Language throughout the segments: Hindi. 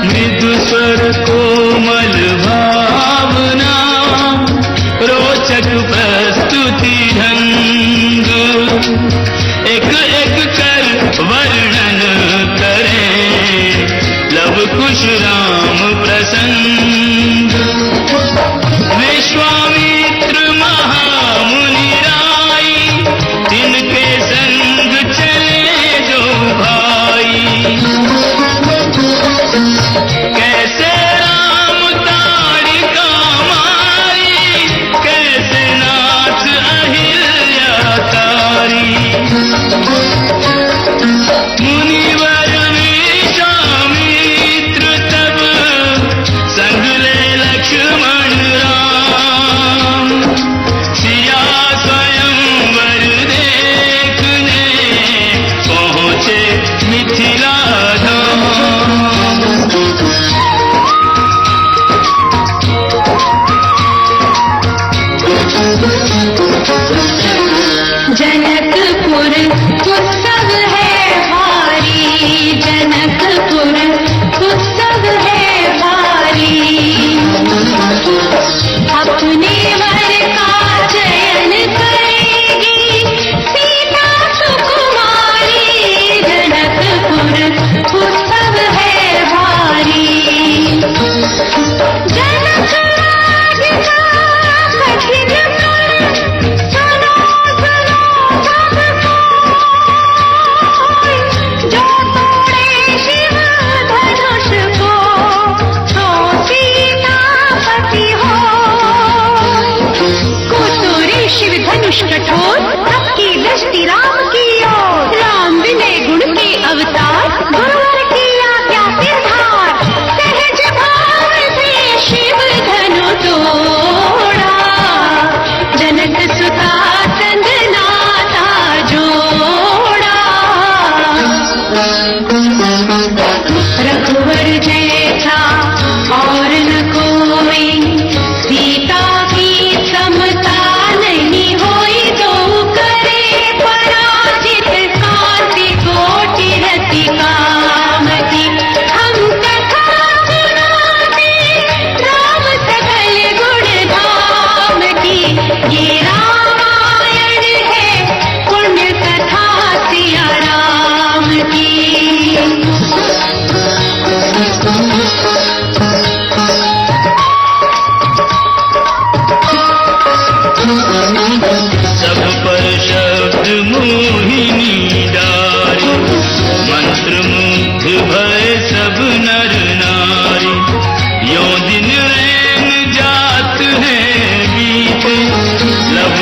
मृदु स्वर कोमल भावना रोचक प्रस्तुति ढंग एक एक कर वर्णन करें लव कुश राम प्रसंग। विश्वामित्र महामुनि राई जिनके संग चले जो भाई कैसे राम ताड़ी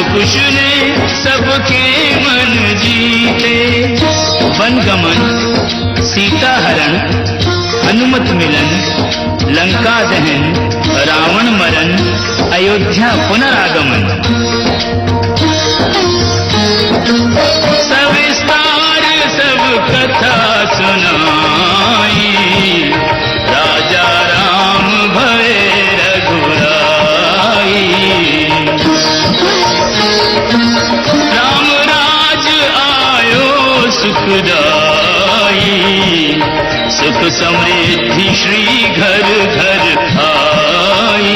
कुश ने सबके मन जीते। वनगमन, सीता हरण, हनुमत मिलन, लंका दहन, रावण मरण, अयोध्या पुनरागमन। सविस्तार सब कथा सुनाई, राजा राम भये रघुराई। राम राज आयो सुखदाई, सुख समृद्धि श्री घर घर आई।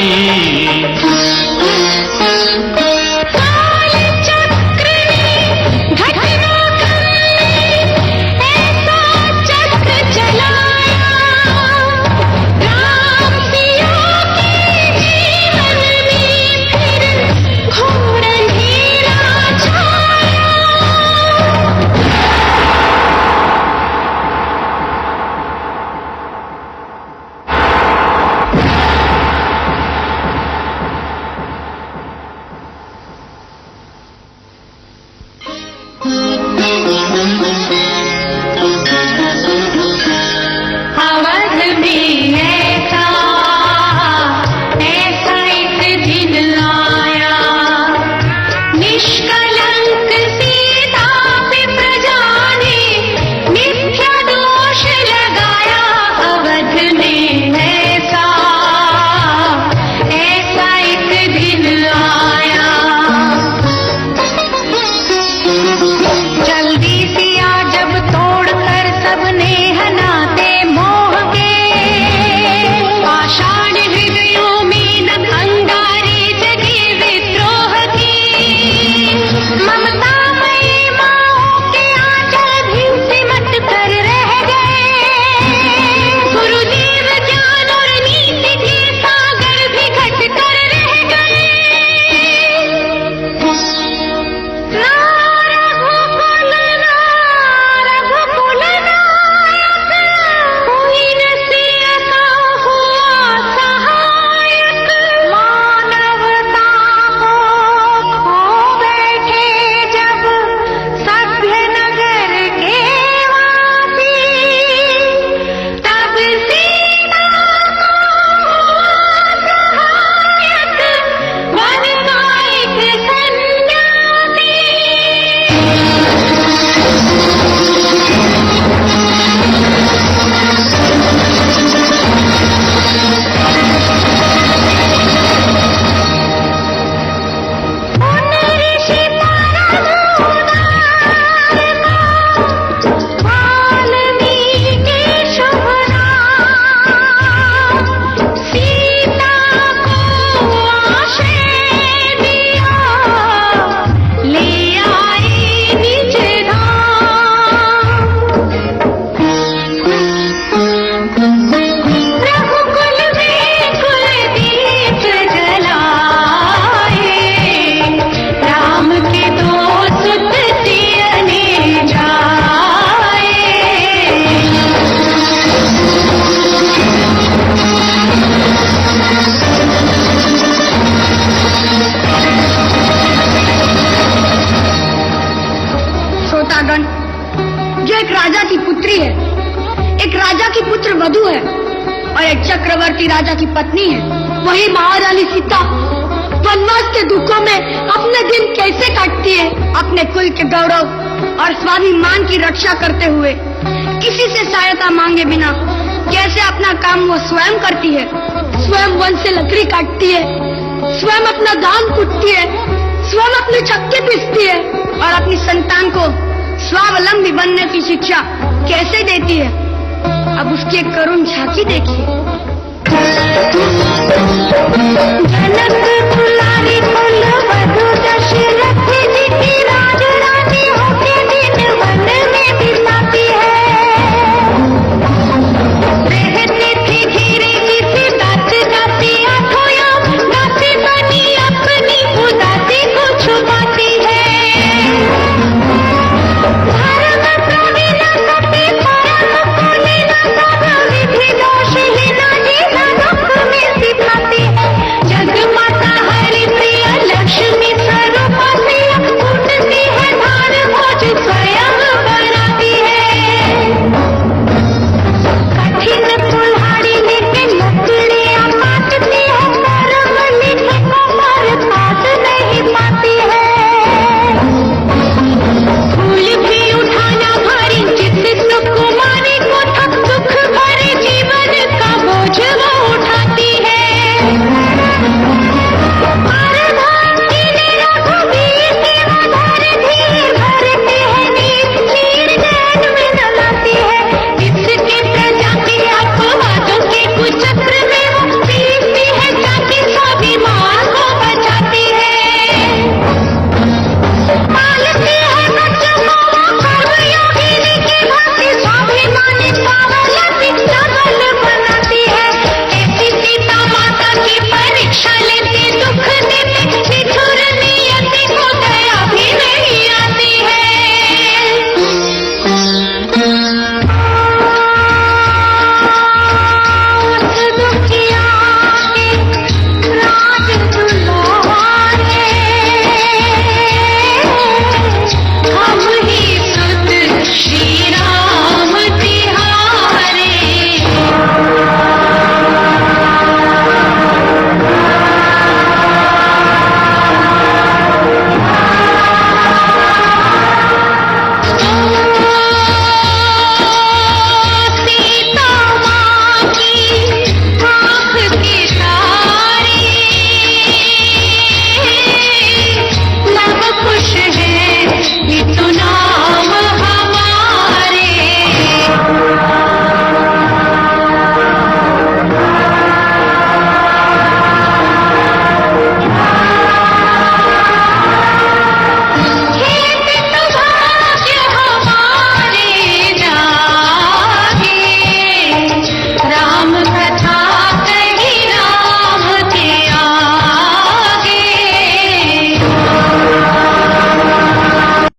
जो एक राजा की पुत्री है, एक राजा की पुत्र वधू है और एक चक्रवर्ती राजा की पत्नी है। वही महारानी सीता वनवास के दुखों में अपने दिन कैसे काटती है, अपने कुल के गौरव और स्वाभिमान की रक्षा करते हुए किसी से सहायता मांगे बिना कैसे अपना काम वो स्वयं करती है। स्वयं वन से लकड़ी काटती है, स्वयं अपना धान कूटती है, स्वयं अपनी चक्की पीसती है और अपनी संतान को स्वावलंबी बनने की शिक्षा कैसे देती है। अब उसकी एक करुण झांकी देखिए।